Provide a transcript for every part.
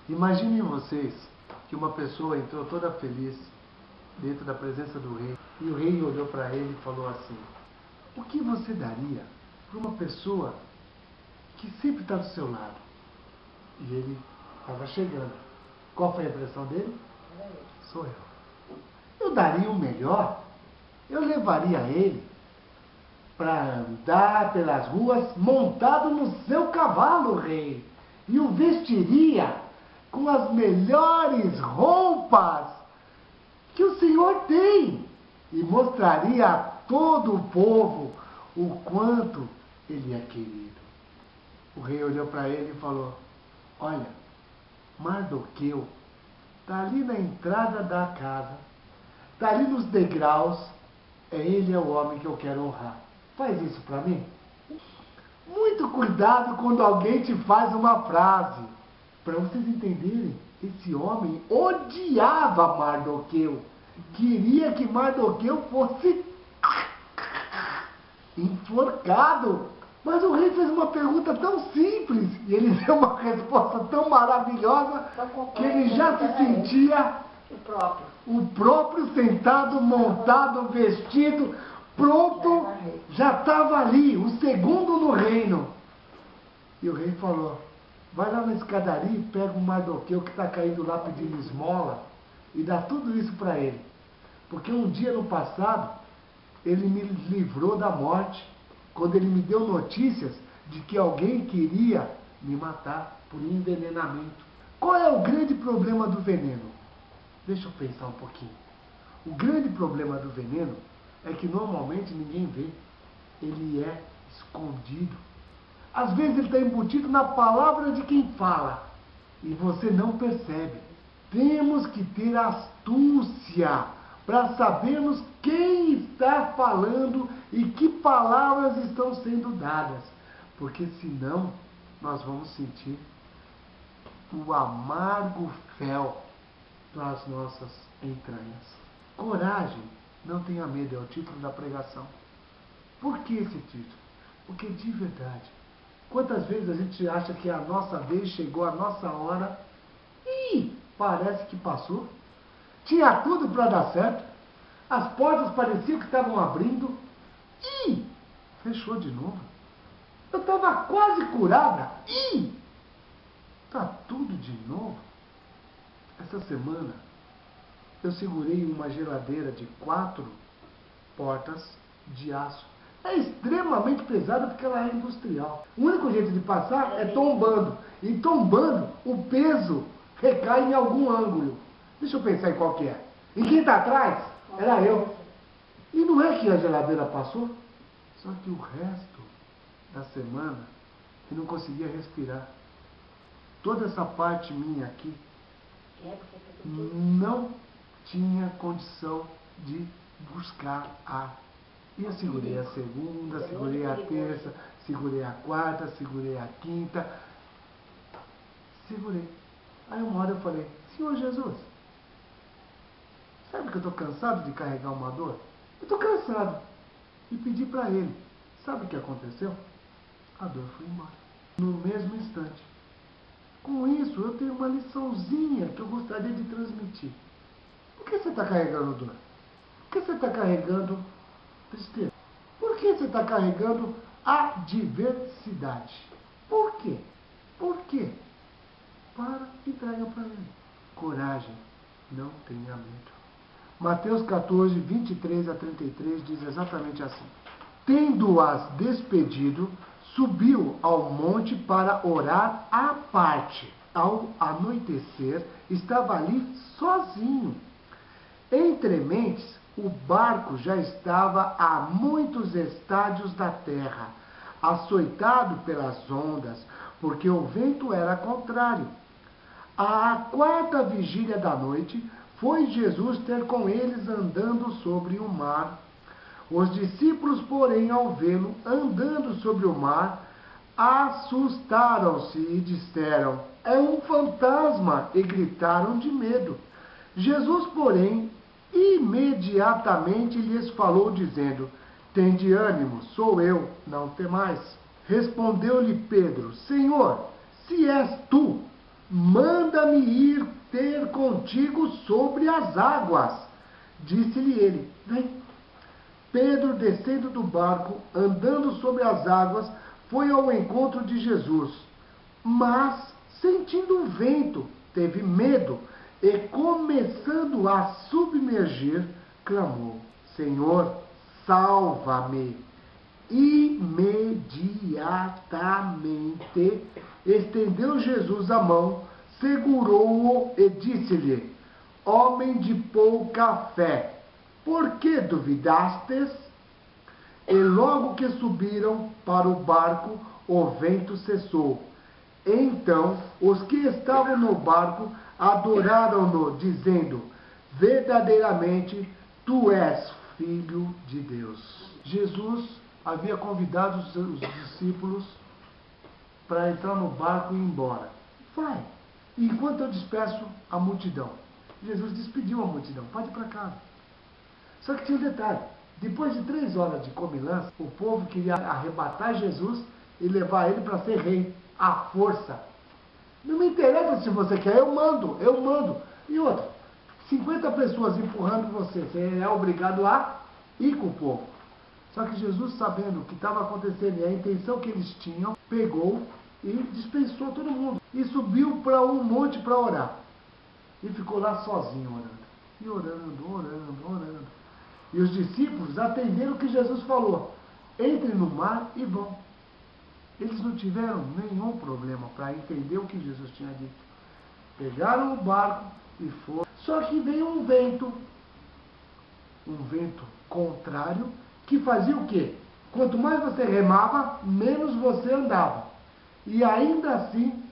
Imaginem vocês que uma pessoa entrou toda feliz dentro da presença do rei, e o rei olhou para ele e falou assim: o que você daria para uma pessoa que sempre está do seu lado? E ele estava chegando. Qual foi a impressão dele? Sou eu. Eu daria o melhor. Eu levaria ele para andar pelas ruas montado no seu cavalo, rei, e o vestiria com as melhores roupas que o senhor tem, e mostraria a todo o povo o quanto ele é querido. O rei olhou para ele e falou: olha, Mardoqueu está ali na entrada da casa, está ali nos degraus, ele é o homem que eu quero honrar. Faz isso para mim. Muito cuidado quando alguém te faz uma frase. Para vocês entenderem, esse homem odiava Mardoqueu. Queria que Mardoqueu fosse enforcado. Mas o rei fez uma pergunta tão simples e ele deu uma resposta tão maravilhosa que ele já se sentia o próprio sentado, montado, vestido, pronto, já estava ali, o segundo no reino. E o rei falou: vai lá na escadaria e pega o Mardoqueu que está caído lá pedindo esmola e dá tudo isso para ele. Porque um dia no passado, ele me livrou da morte, quando ele me deu notícias de que alguém queria me matar por envenenamento. Qual é o grande problema do veneno? Deixa eu pensar um pouquinho. O grande problema do veneno é que normalmente ninguém vê. Ele é escondido. Às vezes ele está embutido na palavra de quem fala e você não percebe. Temos que ter astúcia para sabermos quem está falando e que palavras estão sendo dadas. Porque senão nós vamos sentir o amargo fel nas nossas entranhas. Coragem, não tenha medo, é o título da pregação. Por que esse título? Porque de verdade, quantas vezes a gente acha que a nossa vez chegou, a nossa hora, e parece que passou. Tinha tudo para dar certo, as portas pareciam que estavam abrindo, e fechou de novo. Eu estava quase curada, e está tudo de novo. Essa semana, eu segurei uma geladeira de 4 portas de aço. É extremamente pesada porque ela é industrial. O único jeito de passar é tombando. E tombando, o peso recai em algum ângulo. Deixa eu pensar em qual que é. E quem está atrás? Era eu. E não é que a geladeira passou? Só que o resto da semana eu não conseguia respirar. Toda essa parte minha aqui não tinha condição de buscar ar. E eu segurei a segunda, segurei a terça, segurei a quarta, segurei a quinta. Segurei. Aí uma hora eu falei: Senhor Jesus, sabe que eu estou cansado de carregar uma dor? Eu estou cansado. E pedi para ele. Sabe o que aconteceu? A dor foi embora. No mesmo instante. Com isso, eu tenho uma liçãozinha que eu gostaria de transmitir. Por que você está carregando dor? Por que você está carregando tristeza? Por que você está carregando adversidade? Por quê? Por quê? Para e entrega para ele. Coragem, não tenha medo. Mateus 14, 23 a 33 diz exatamente assim: tendo-as despedido, subiu ao monte para orar à parte. Ao anoitecer, estava ali sozinho. Entre mentes, o barco já estava a muitos estádios da terra, açoitado pelas ondas, porque o vento era contrário. À 4ª vigília da noite, foi Jesus ter com eles andando sobre o mar. Os discípulos, porém, ao vê-lo andando sobre o mar, assustaram-se e disseram: é um fantasma, e gritaram de medo. Jesus, porém, imediatamente lhes falou, dizendo: tende ânimo, sou eu, não temais. Respondeu-lhe Pedro: Senhor, se és tu, manda-me ir ter contigo sobre as águas. Disse-lhe ele, vem. Pedro, descendo do barco, andando sobre as águas, foi ao encontro de Jesus. Mas, sentindo um vento, teve medo e, começando a submergir, clamou, Senhor, salva-me. Imediatamente estendeu Jesus a mão, segurou-o e disse-lhe, homem de pouca fé, por que duvidastes? E logo que subiram para o barco, o vento cessou. Então os que estavam no barco adoraram-no, dizendo, verdadeiramente, tu és Filho de Deus. Jesus havia convidado os discípulos para entrar no barco e ir embora. Vai. E enquanto eu despeço a multidão, Jesus despediu a multidão, pode ir para casa. Só que tinha um detalhe, depois de 3 horas de comilança, o povo queria arrebatar Jesus e levar ele para ser rei, à força. Não me interessa se você quer, eu mando. E outra, 50 pessoas empurrando você é obrigado a ir com o povo. Só que Jesus, sabendo o que estava acontecendo e a intenção que eles tinham, pegou e dispensou todo mundo. E subiu para um monte para orar. E ficou lá sozinho orando. E orando. E os discípulos atenderam o que Jesus falou. Entrem no mar e vão. Eles não tiveram nenhum problema para entender o que Jesus tinha dito. Pegaram o barco e foram. Só que veio um vento contrário, que fazia o quê? Quanto mais você remava, menos você andava. E ainda assim,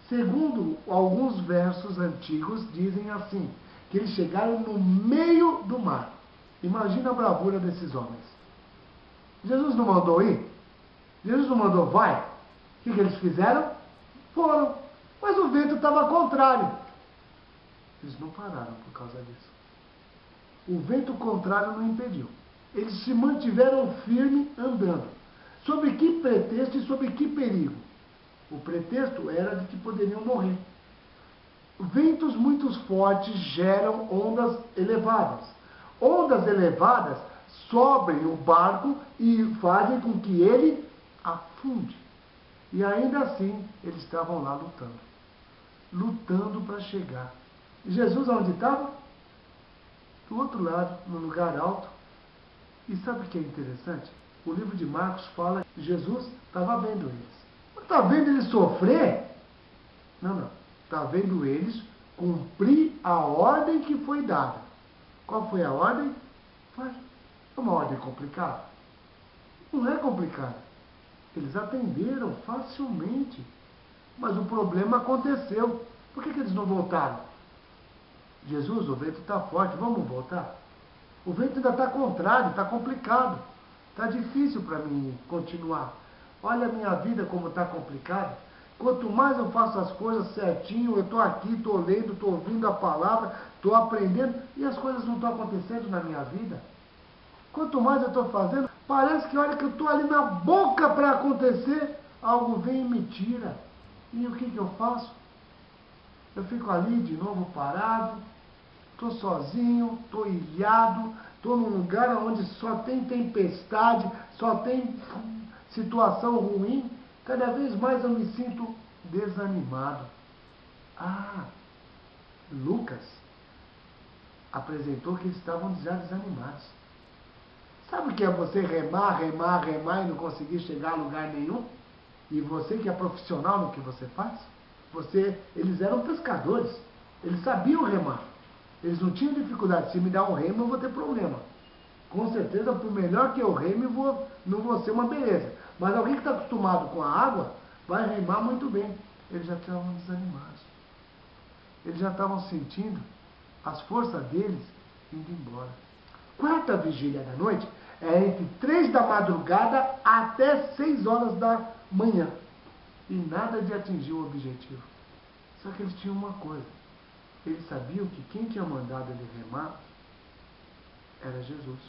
segundo alguns versos antigos, dizem assim, que eles chegaram no meio do mar. Imagina a bravura desses homens. Jesus não mandou ir? Jesus não mandou vai? O que eles fizeram? Foram. Mas o vento estava contrário. Eles não pararam por causa disso. O vento contrário não impediu. Eles se mantiveram firmes andando. Sob que pretexto e sob que perigo? O pretexto era de que poderiam morrer. Ventos muito fortes geram ondas elevadas. Ondas elevadas sobem o barco e fazem com que ele afunde. E ainda assim, eles estavam lá lutando para chegar. E Jesus onde estava? Do outro lado, no lugar alto. E sabe o que é interessante? O livro de Marcos fala que Jesus estava vendo eles. Não está vendo eles sofrer? Não. Está vendo eles cumprir a ordem que foi dada. Qual foi a ordem? Vai. É uma ordem complicada? Não é complicada. Eles atenderam facilmente. Mas o problema aconteceu. Por que eles não voltaram? Jesus, o vento está forte, vamos voltar? O vento ainda está contrário, está complicado. Está difícil para mim continuar. Olha a minha vida como está complicada. Quanto mais eu faço as coisas certinho, eu estou aqui, estou lendo, estou ouvindo a palavra, estou aprendendo, e as coisas não estão acontecendo na minha vida. Quanto mais eu estou fazendo, parece que olha que eu estou ali na boca para acontecer, algo vem e me tira. E o que eu faço? Eu fico ali de novo parado, estou sozinho, estou ilhado, estou num lugar onde só tem tempestade, só tem situação ruim. Cada vez mais eu me sinto desanimado. Lucas apresentou que eles estavam já desanimados. Sabe o que é você remar e não conseguir chegar a lugar nenhum? E você que é profissional no que você faz? Eles eram pescadores. Eles sabiam remar. Eles não tinham dificuldade. Se me dar um remo, eu vou ter problema. Com certeza, por melhor que eu reme, não vou ser uma beleza. Mas alguém que está acostumado com a água, vai remar muito bem. Eles já estavam desanimados. Eles já estavam sentindo as forças deles indo embora. Quarta vigília da noite é entre 3 da madrugada até 6 horas da manhã. E nada de atingir o objetivo. Só que eles tinham uma coisa. Eles sabiam que quem tinha mandado ele remar era Jesus.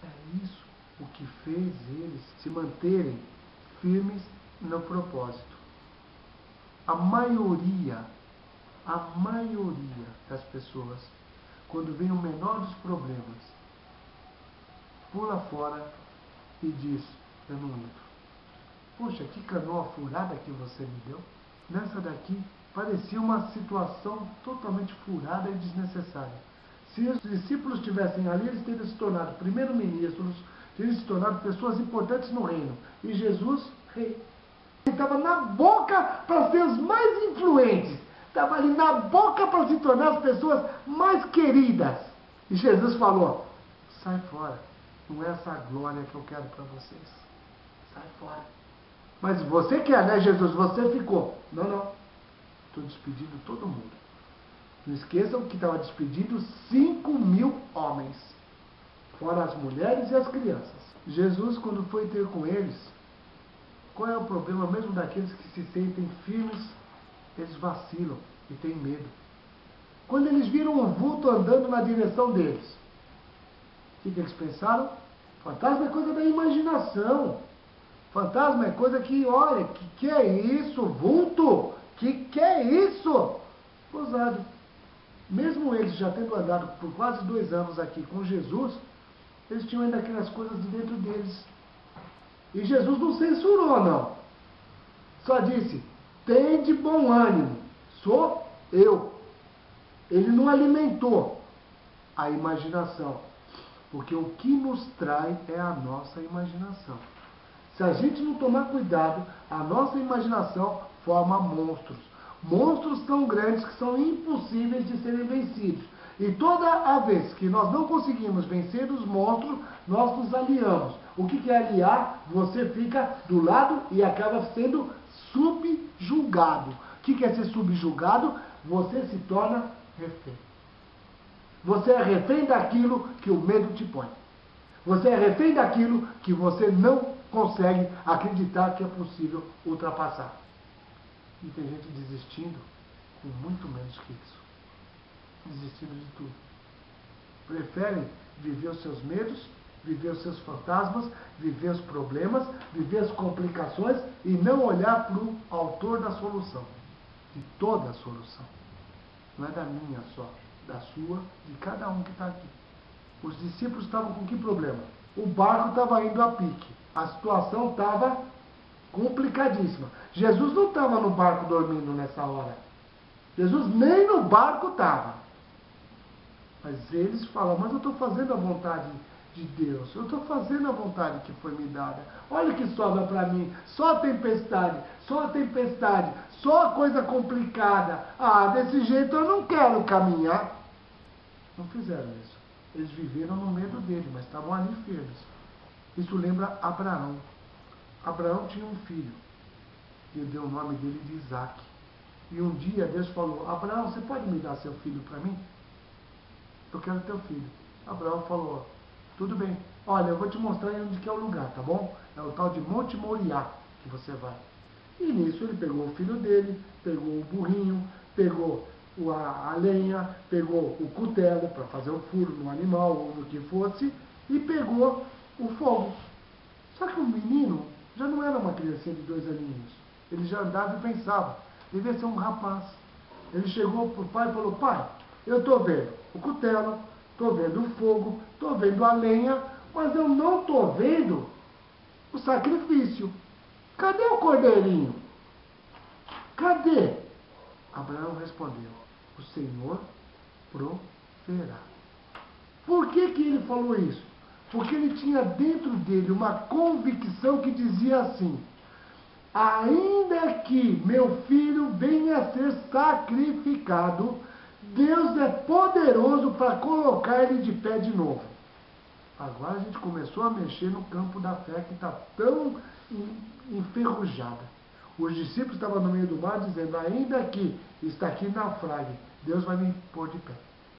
É isso o que fez eles se manterem firmes no propósito. A maioria A maioria das pessoas, quando vem o menor dos problemas, pula fora e diz, eu não entro. Poxa, que canoa furada que você me deu. Nessa daqui, parecia uma situação totalmente furada e desnecessária. Se os discípulos estivessem ali, eles teriam se tornado primeiro-ministros, teriam se tornado pessoas importantes no reino. E Jesus, rei. Ele estava na boca para ser os mais influentes. Estava ali na boca para se tornar as pessoas mais queridas. E Jesus falou, sai fora. Não é essa glória que eu quero para vocês. Sai fora. Mas você quer, né, Jesus? Você ficou. Não. Estou despedindo todo mundo. Não esqueçam que estava despedindo 5.000 homens. Fora as mulheres e as crianças. Jesus, quando foi ter com eles, qual é o problema mesmo daqueles que se sentem firmes? Eles vacilam e têm medo. Quando eles viram um vulto andando na direção deles, o que eles pensaram? Fantasma é coisa da imaginação. Fantasma é coisa que, olha, que é isso? Vulto? Que é isso? Gozado. Mesmo eles já tendo andado por quase 2 anos aqui com Jesus, eles tinham ainda aquelas coisas de dentro deles. E Jesus não censurou, não. Só disse, tem de bom ânimo, sou eu. Ele não alimentou a imaginação, porque o que nos trai é a nossa imaginação. Se a gente não tomar cuidado, a nossa imaginação forma monstros. Monstros tão grandes que são impossíveis de serem vencidos. E toda a vez que nós não conseguimos vencer os monstros, nós nos aliamos. O que é aliar? Você fica do lado e acaba sendo subjugado. O que é ser subjugado? Você se torna refém. Você é refém daquilo que o medo te põe. Você é refém daquilo que você não consegue acreditar que é possível ultrapassar. E tem gente desistindo com muito menos que isso. Desistindo de tudo. Preferem viver os seus medos, viver os seus fantasmas, viver os problemas, viver as complicações e não olhar para o autor da solução. De toda a solução. Não é da minha só, da sua, de cada um que está aqui. Os discípulos estavam com que problema? O barco estava indo a pique. A situação estava complicadíssima. Jesus não estava no barco dormindo nessa hora. Jesus nem no barco estava. Mas eles falam, mas eu estou fazendo a vontade de Deus. Eu estou fazendo a vontade que foi me dada. Olha o que sobra para mim. Só tempestade, só tempestade, só coisa complicada. Ah, desse jeito eu não quero caminhar. Não fizeram isso. Eles viveram no medo dele, mas estavam ali firmes. Isso lembra Abraão. Abraão tinha um filho. E deu o nome dele de Isaac. E um dia Deus falou, Abraão, você pode me dar seu filho para mim? Eu quero teu filho. Abraão falou, tudo bem. Olha, eu vou te mostrar onde que é o lugar, tá bom? É o tal de Monte Moriá que você vai. E nisso ele pegou o filho dele, pegou o burrinho, pegou a lenha, pegou o cutelo para fazer o furo no animal ou no que fosse, e pegou o fogo. Só que o menino já não era uma criancinha de 2 aninhos. Ele já andava e pensava, devia ser um rapaz. Ele chegou para o pai e falou, pai, eu estou vendo o cutelo, estou vendo o fogo, estou vendo a lenha, mas eu não estou vendo o sacrifício. Cadê o cordeirinho? Cadê? Abraão respondeu, o Senhor proverá. Por que ele falou isso? Porque ele tinha dentro dele uma convicção que dizia assim, ainda que meu filho venha a ser sacrificado, Deus é poderoso para colocar ele de pé de novo. Agora a gente começou a mexer no campo da fé que está tão enferrujada. Os discípulos estavam no meio do mar dizendo, ainda que está aqui naufrague, Deus vai me pôr de pé.